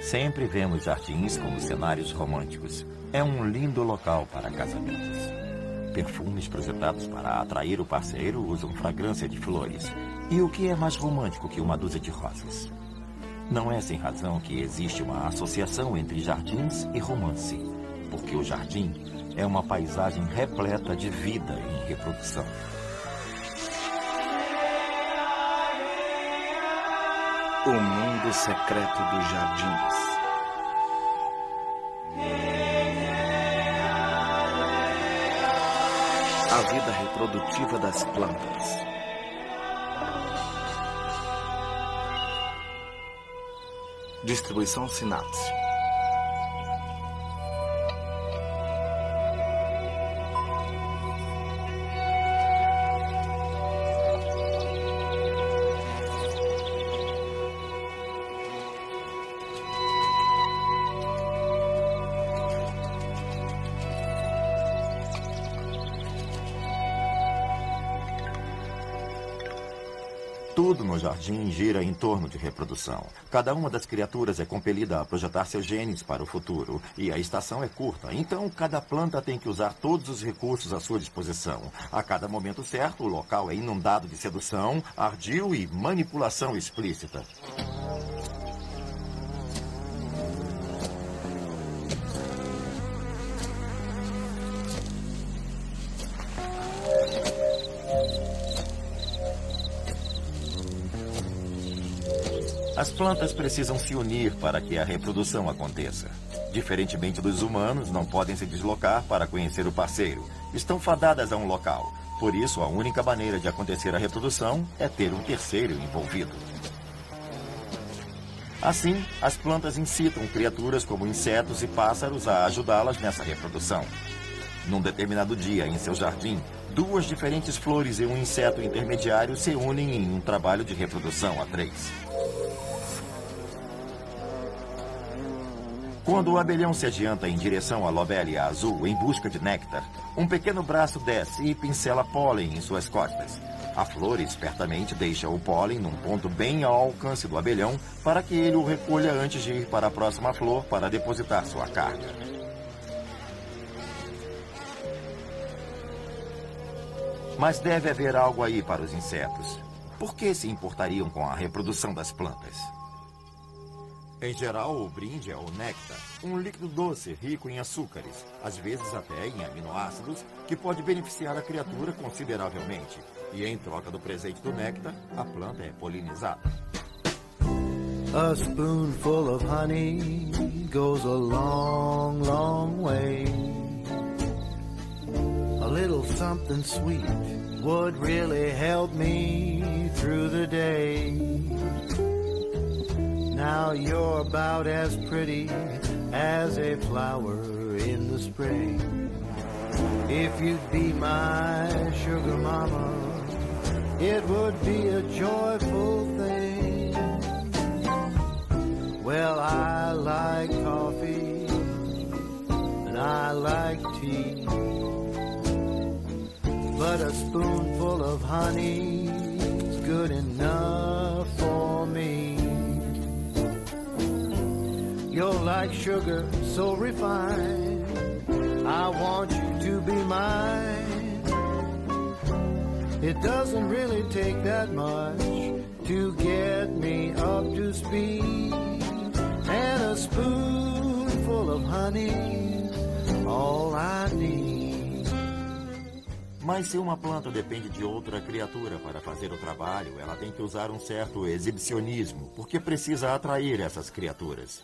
Sempre vemos jardins como cenários românticos. É um lindo local para casamentos. Perfumes projetados para atrair o parceiro usam fragrância de flores. E o que é mais romântico que uma dúzia de rosas? Não é sem razão que existe uma associação entre jardins e romance, porque o jardim é uma paisagem repleta de vida em reprodução. O mundo secreto dos jardins. A vida reprodutiva das plantas. Distribuição Sinapse. Tudo no jardim gira em torno de reprodução. Cada uma das criaturas é compelida a projetar seus genes para o futuro. E a estação é curta, então cada planta tem que usar todos os recursos à sua disposição. A cada momento certo, o local é inundado de sedução, ardil e manipulação explícita. As plantas precisam se unir para que a reprodução aconteça. Diferentemente dos humanos, não podem se deslocar para conhecer o parceiro. Estão fadadas a um local. Por isso, a única maneira de acontecer a reprodução é ter um terceiro envolvido. Assim, as plantas incitam criaturas como insetos e pássaros a ajudá-las nessa reprodução. Num determinado dia, em seu jardim, duas diferentes flores e um inseto intermediário se unem em um trabalho de reprodução a três. Quando o abelhão se adianta em direção à lobelia azul em busca de néctar, um pequeno braço desce e pincela pólen em suas costas. A flor espertamente deixa o pólen num ponto bem ao alcance do abelhão para que ele o recolha antes de ir para a próxima flor para depositar sua carga. Mas deve haver algo aí para os insetos. Por que se importariam com a reprodução das plantas? Em geral, o brinde é o néctar, um líquido doce rico em açúcares, às vezes até em aminoácidos, que pode beneficiar a criatura consideravelmente. E em troca do presente do néctar, a planta é polinizada. A spoonful of honey goes a long, long way. A little something sweet would really help me through the day. Now you're about as pretty as a flower in the spring. If you'd be my sugar mama, it would be a joyful thing. Well, I like coffee and I like tea, but a spoonful of honey's good enough for me. You're like sugar, so refined. I want you to be mine. It doesn't really take that much to get me up to speed. And a spoonful of honey, all I need. Mas se uma planta depende de outra criatura para fazer o trabalho, ela tem que usar um certo exibicionismo, porque precisa atrair essas criaturas.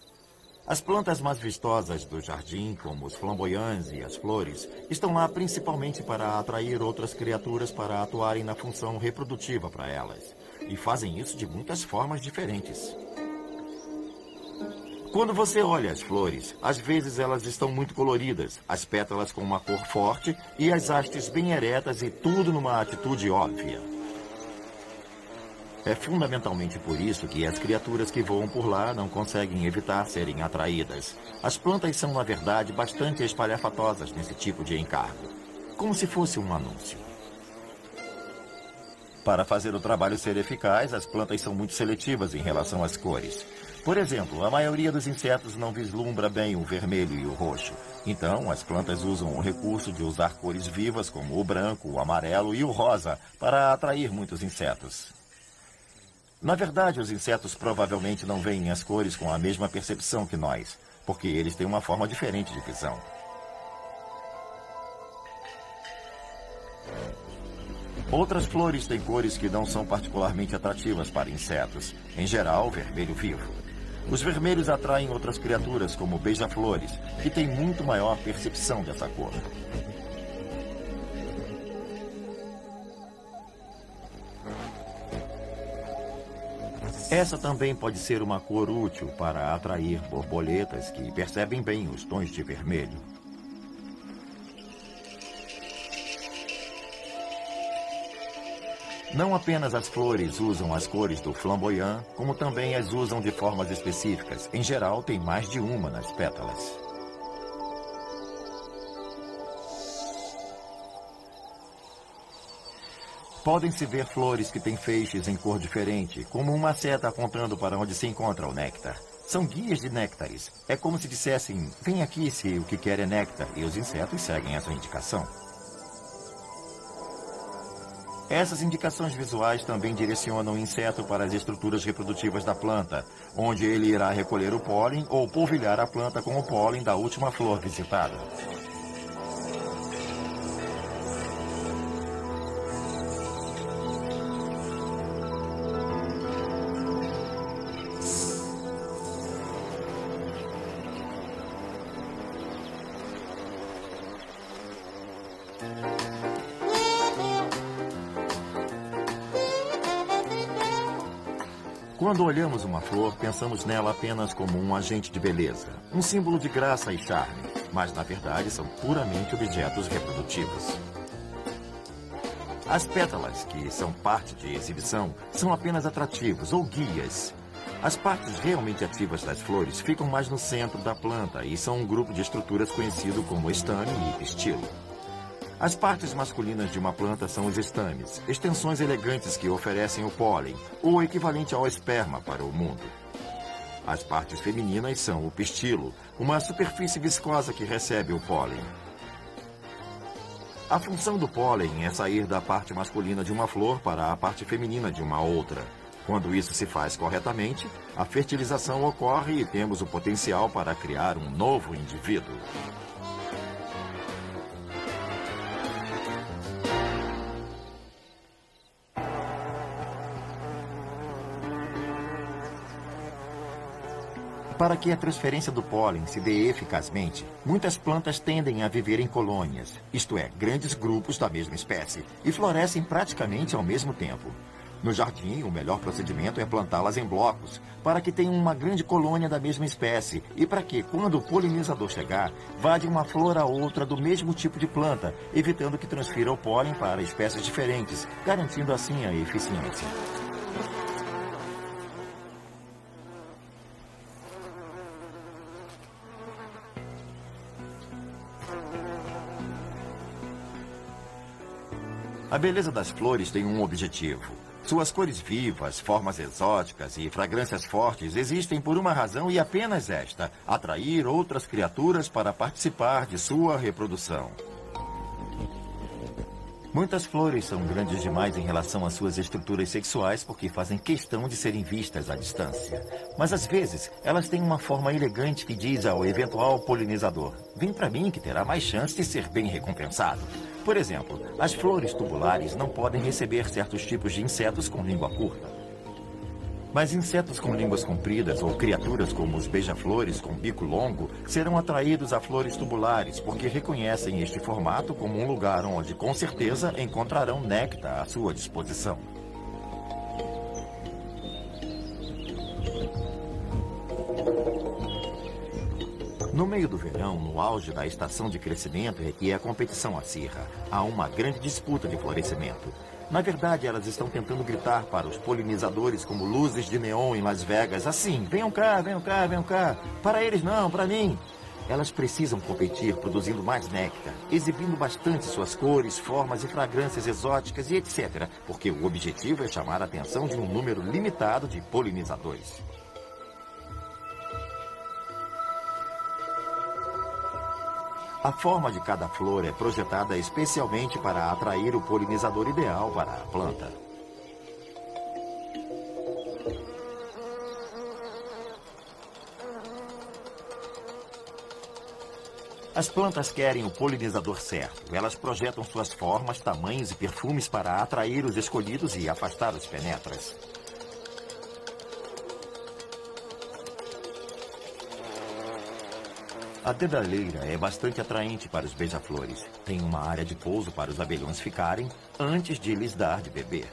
As plantas mais vistosas do jardim, como os flamboyantes e as flores, estão lá principalmente para atrair outras criaturas para atuarem na função reprodutiva para elas. E fazem isso de muitas formas diferentes. Quando você olha as flores, às vezes elas estão muito coloridas, as pétalas com uma cor forte e as hastes bem eretas e tudo numa atitude óbvia. É fundamentalmente por isso que as criaturas que voam por lá não conseguem evitar serem atraídas. As plantas são, na verdade, bastante espalhafatosas nesse tipo de encargo, como se fosse um anúncio. Para fazer o trabalho ser eficaz, as plantas são muito seletivas em relação às cores. Por exemplo, a maioria dos insetos não vislumbra bem o vermelho e o roxo. Então, as plantas usam o recurso de usar cores vivas como o branco, o amarelo e o rosa para atrair muitos insetos. Na verdade, os insetos provavelmente não veem as cores com a mesma percepção que nós, porque eles têm uma forma diferente de visão. Outras flores têm cores que não são particularmente atrativas para insetos, em geral, vermelho vivo. Os vermelhos atraem outras criaturas, como beija-flores, que têm muito maior percepção dessa cor. Essa também pode ser uma cor útil para atrair borboletas que percebem bem os tons de vermelho. Não apenas as flores usam as cores do flamboyant, como também as usam de formas específicas. Em geral, tem mais de uma nas pétalas. Podem-se ver flores que têm feixes em cor diferente, como uma seta apontando para onde se encontra o néctar. São guias de néctares. É como se dissessem, vem aqui se o que quer é néctar, e os insetos seguem essa indicação. Essas indicações visuais também direcionam o inseto para as estruturas reprodutivas da planta, onde ele irá recolher o pólen ou polvilhar a planta com o pólen da última flor visitada. Quando olhamos uma flor, pensamos nela apenas como um agente de beleza, um símbolo de graça e charme, mas na verdade são puramente objetos reprodutivos. As pétalas, que são parte de exibição, são apenas atrativos ou guias. As partes realmente ativas das flores ficam mais no centro da planta e são um grupo de estruturas conhecido como estame e pistilo. As partes masculinas de uma planta são os estames, extensões elegantes que oferecem o pólen, o equivalente ao esperma para o mundo. As partes femininas são o pistilo, uma superfície viscosa que recebe o pólen. A função do pólen é sair da parte masculina de uma flor para a parte feminina de uma outra. Quando isso se faz corretamente, a fertilização ocorre e temos o potencial para criar um novo indivíduo. Para que a transferência do pólen se dê eficazmente, muitas plantas tendem a viver em colônias, isto é, grandes grupos da mesma espécie, e florescem praticamente ao mesmo tempo. No jardim, o melhor procedimento é plantá-las em blocos, para que tenham uma grande colônia da mesma espécie e para que, quando o polinizador chegar, vá de uma flor a outra do mesmo tipo de planta, evitando que transfira o pólen para espécies diferentes, garantindo assim a eficiência. A beleza das flores tem um objetivo. Suas cores vivas, formas exóticas e fragrâncias fortes existem por uma razão e apenas esta: atrair outras criaturas para participar de sua reprodução. Muitas flores são grandes demais em relação às suas estruturas sexuais porque fazem questão de serem vistas à distância. Mas às vezes, elas têm uma forma elegante que diz ao eventual polinizador: vem para mim que terá mais chance de ser bem recompensado. Por exemplo, as flores tubulares não podem receber certos tipos de insetos com língua curta. Mas insetos com línguas compridas ou criaturas como os beija-flores com bico longo serão atraídos a flores tubulares porque reconhecem este formato como um lugar onde, com certeza, encontrarão néctar à sua disposição. No meio do verão, no auge da estação de crescimento e que a competição acirra, há uma grande disputa de florescimento. Na verdade, elas estão tentando gritar para os polinizadores como luzes de neon em Las Vegas, assim: venham cá, venham cá, venham cá. Para eles não, para mim. Elas precisam competir produzindo mais néctar, exibindo bastante suas cores, formas e fragrâncias exóticas e etc., porque o objetivo é chamar a atenção de um número limitado de polinizadores. A forma de cada flor é projetada especialmente para atrair o polinizador ideal para a planta. As plantas querem o polinizador certo. Elas projetam suas formas, tamanhos e perfumes para atrair os escolhidos e afastar os penetras. A dedalheira é bastante atraente para os beija-flores. Tem uma área de pouso para os abelhões ficarem antes de lhes dar de beber.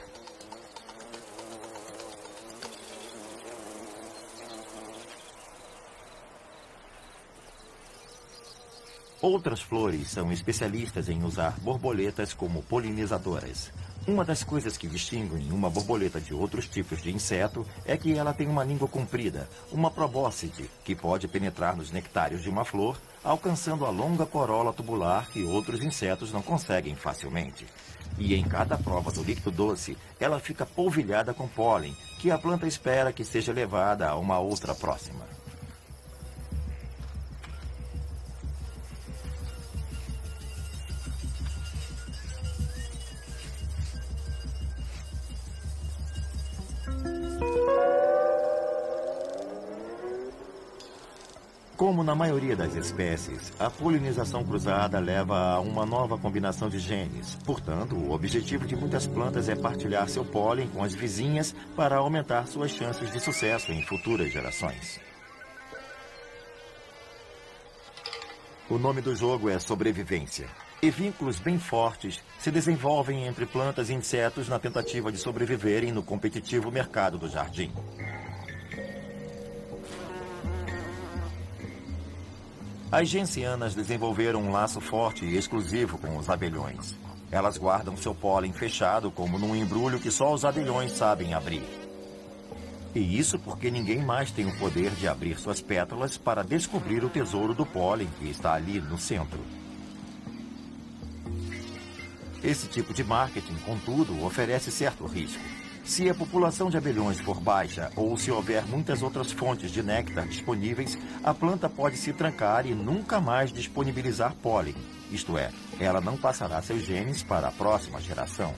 Outras flores são especialistas em usar borboletas como polinizadoras. Uma das coisas que distinguem uma borboleta de outros tipos de inseto é que ela tem uma língua comprida, uma probóscide, que pode penetrar nos nectários de uma flor, alcançando a longa corola tubular que outros insetos não conseguem facilmente. E em cada prova do líquido doce, ela fica polvilhada com pólen, que a planta espera que seja levada a uma outra próxima. Como na maioria das espécies, a polinização cruzada leva a uma nova combinação de genes. Portanto, o objetivo de muitas plantas é partilhar seu pólen com as vizinhas para aumentar suas chances de sucesso em futuras gerações. O nome do jogo é sobrevivência. E vínculos bem fortes se desenvolvem entre plantas e insetos na tentativa de sobreviverem no competitivo mercado do jardim. As gencianas desenvolveram um laço forte e exclusivo com os abelhões. Elas guardam seu pólen fechado como num embrulho que só os abelhões sabem abrir. E isso porque ninguém mais tem o poder de abrir suas pétalas para descobrir o tesouro do pólen que está ali no centro. Esse tipo de marketing, contudo, oferece certo risco. Se a população de abelhões for baixa ou se houver muitas outras fontes de néctar disponíveis, a planta pode se trancar e nunca mais disponibilizar pólen. Isto é, ela não passará seus genes para a próxima geração.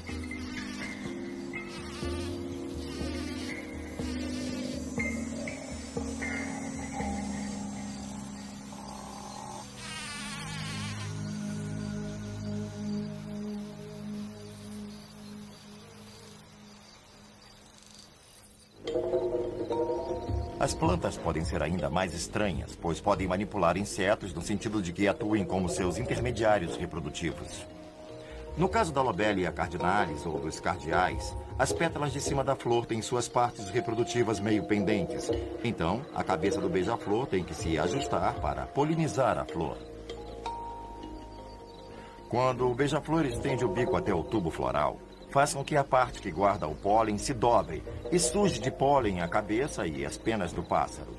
As plantas podem ser ainda mais estranhas, pois podem manipular insetos no sentido de que atuem como seus intermediários reprodutivos. No caso da Lobelia cardinalis ou dos cardeais, as pétalas de cima da flor têm suas partes reprodutivas meio pendentes. Então, a cabeça do beija-flor tem que se ajustar para polinizar a flor. Quando o beija-flor estende o bico até o tubo floral, faz com que a parte que guarda o pólen se dobre e suje de pólen a cabeça e as penas do pássaro.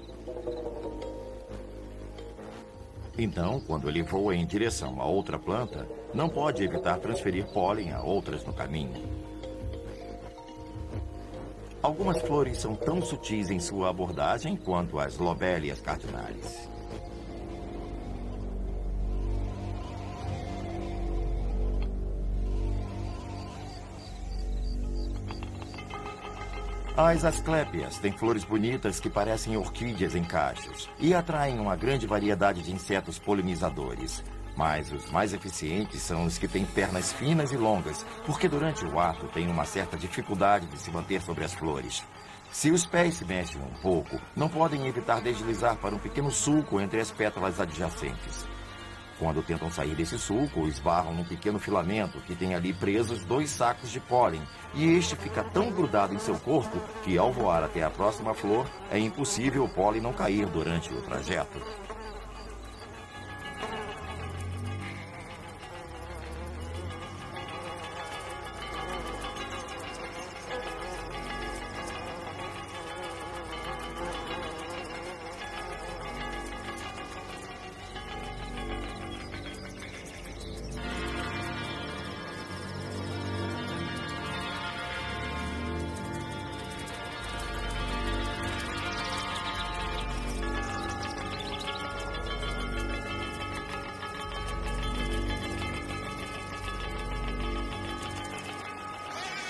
Então, quando ele voa em direção a outra planta, não pode evitar transferir pólen a outras no caminho. Algumas flores são tão sutis em sua abordagem quanto as Lobelias cardinalis. As asclépias têm flores bonitas que parecem orquídeas em cachos e atraem uma grande variedade de insetos polinizadores. Mas os mais eficientes são os que têm pernas finas e longas, porque durante o ato têm uma certa dificuldade de se manter sobre as flores. Se os pés se mexem um pouco, não podem evitar deslizar para um pequeno sulco entre as pétalas adjacentes. Quando tentam sair desse sulco, esbarram num pequeno filamento que tem ali presos 2 sacos de pólen, e este fica tão grudado em seu corpo que, ao voar até a próxima flor, é impossível o pólen não cair durante o trajeto.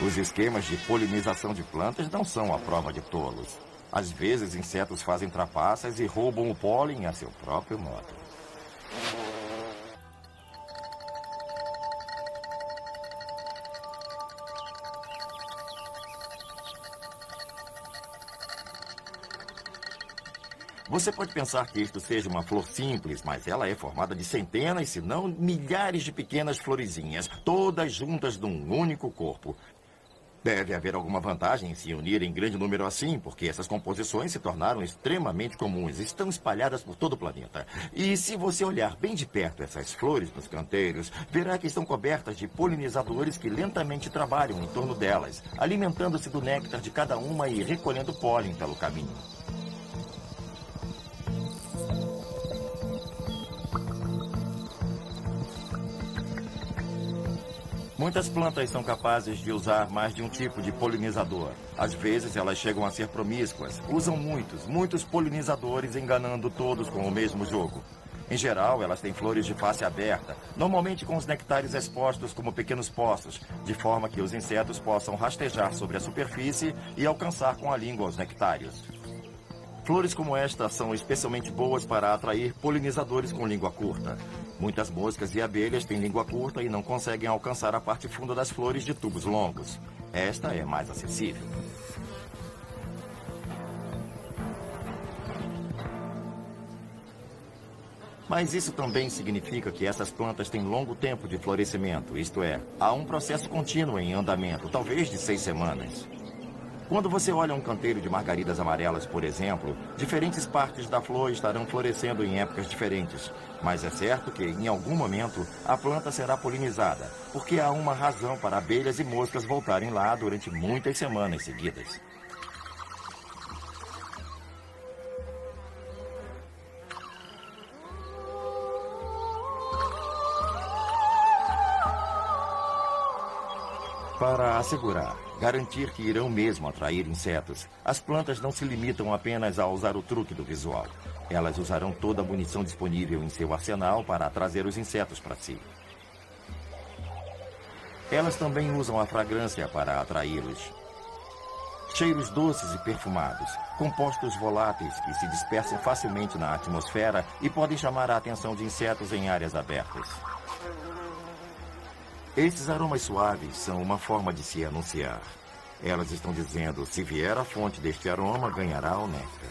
Os esquemas de polinização de plantas não são a prova de tolos. Às vezes, insetos fazem trapaças e roubam o pólen a seu próprio modo. Você pode pensar que isto seja uma flor simples, mas ela é formada de centenas, se não milhares de pequenas florezinhas, todas juntas num único corpo. Deve haver alguma vantagem em se unir em grande número assim, porque essas composições se tornaram extremamente comuns, estão espalhadas por todo o planeta. E se você olhar bem de perto essas flores nos canteiros, verá que estão cobertas de polinizadores que lentamente trabalham em torno delas, alimentando-se do néctar de cada uma e recolhendo pólen pelo caminho. Muitas plantas são capazes de usar mais de um tipo de polinizador. Às vezes, elas chegam a ser promíscuas. Usam muitos polinizadores, enganando todos com o mesmo jogo. Em geral, elas têm flores de face aberta, normalmente com os nectares expostos como pequenos poços, de forma que os insetos possam rastejar sobre a superfície e alcançar com a língua os nectários. Flores como esta são especialmente boas para atrair polinizadores com língua curta. Muitas moscas e abelhas têm língua curta e não conseguem alcançar a parte funda das flores de tubos longos. Esta é mais acessível. Mas isso também significa que essas plantas têm longo tempo de florescimento, isto é, há um processo contínuo em andamento, talvez de 6 semanas. Quando você olha um canteiro de margaridas amarelas, por exemplo, diferentes partes da flor estarão florescendo em épocas diferentes. Mas é certo que, em algum momento, a planta será polinizada, porque há uma razão para abelhas e moscas voltarem lá durante muitas semanas seguidas. Para assegurar, garantir que irão mesmo atrair insetos, as plantas não se limitam apenas a usar o truque do visual. Elas usarão toda a munição disponível em seu arsenal para trazer os insetos para si. Elas também usam a fragrância para atraí-los. Cheiros doces e perfumados, compostos voláteis que se dispersam facilmente na atmosfera e podem chamar a atenção de insetos em áreas abertas. Esses aromas suaves são uma forma de se anunciar. Elas estão dizendo, se vier a fonte deste aroma, ganhará o néctar.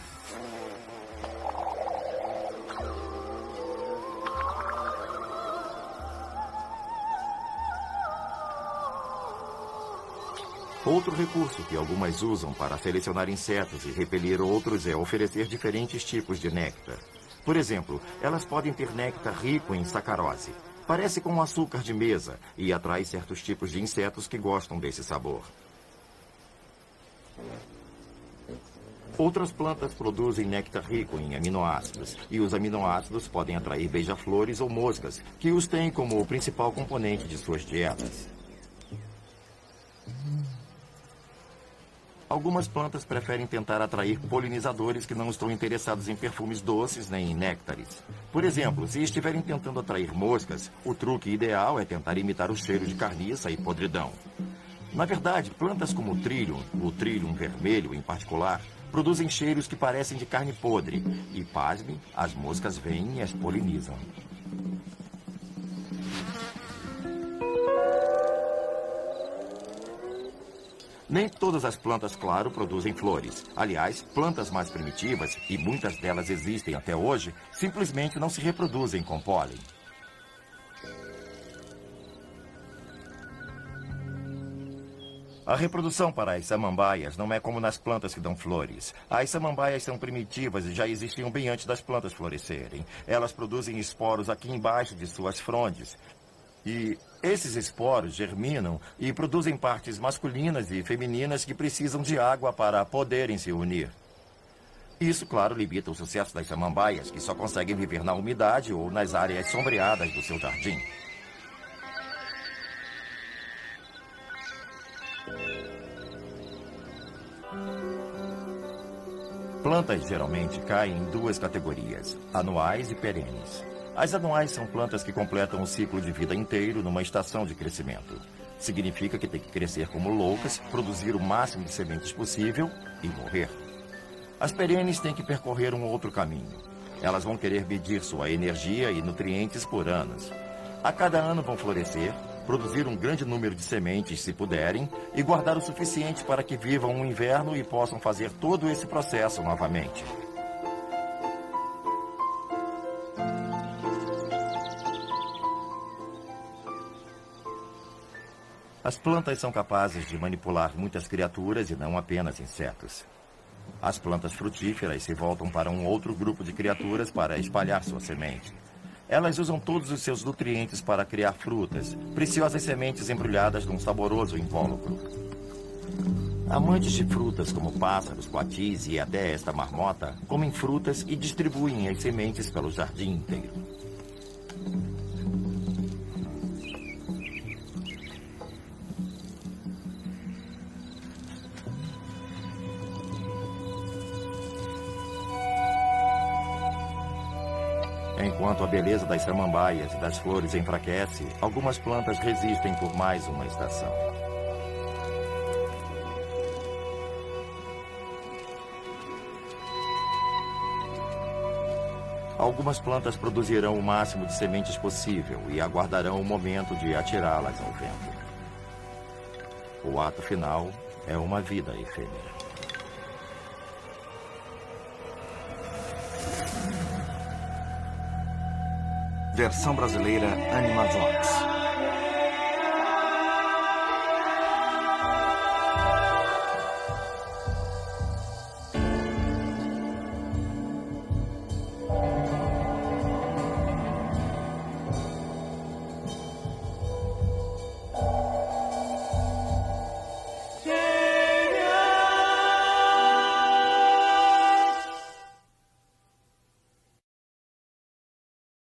Outro recurso que algumas usam para selecionar insetos e repelir outros é oferecer diferentes tipos de néctar. Por exemplo, elas podem ter néctar rico em sacarose. Parece com açúcar de mesa e atrai certos tipos de insetos que gostam desse sabor. Outras plantas produzem néctar rico em aminoácidos, e os aminoácidos podem atrair beija-flores ou moscas, que os têm como o principal componente de suas dietas. Algumas plantas preferem tentar atrair polinizadores que não estão interessados em perfumes doces nem em néctares. Por exemplo, se estiverem tentando atrair moscas, o truque ideal é tentar imitar o cheiro de carniça e podridão. Na verdade, plantas como o trillium vermelho em particular, produzem cheiros que parecem de carne podre. E, pasme, as moscas vêm e as polinizam. Nem todas as plantas, claro, produzem flores. Aliás, plantas mais primitivas, e muitas delas existem até hoje, simplesmente não se reproduzem com pólen. A reprodução para as samambaias não é como nas plantas que dão flores. As samambaias são primitivas e já existiam bem antes das plantas florescerem. Elas produzem esporos aqui embaixo de suas frondes. E esses esporos germinam e produzem partes masculinas e femininas que precisam de água para poderem se unir. Isso, claro, limita o sucesso das samambaias, que só conseguem viver na umidade ou nas áreas sombreadas do seu jardim. Plantas geralmente caem em duas categorias, anuais e perenes. As anuais são plantas que completam o ciclo de vida inteiro numa estação de crescimento. Significa que tem que crescer como loucas, produzir o máximo de sementes possível e morrer. As perenes têm que percorrer um outro caminho. Elas vão querer medir sua energia e nutrientes por anos. A cada ano vão florescer, produzir um grande número de sementes, se puderem, e guardar o suficiente para que vivam um inverno e possam fazer todo esse processo novamente. As plantas são capazes de manipular muitas criaturas e não apenas insetos. As plantas frutíferas se voltam para um outro grupo de criaturas para espalhar sua semente. Elas usam todos os seus nutrientes para criar frutas, preciosas sementes embrulhadas num saboroso invólucro. Amantes de frutas como pássaros, coatis e até esta marmota, comem frutas e distribuem as sementes pelo jardim inteiro. Enquanto a beleza das samambaias e das flores enfraquece, algumas plantas resistem por mais uma estação. Algumas plantas produzirão o máximo de sementes possível e aguardarão o momento de atirá-las ao vento. O ato final é uma vida efêmera. Versão brasileira Animavox.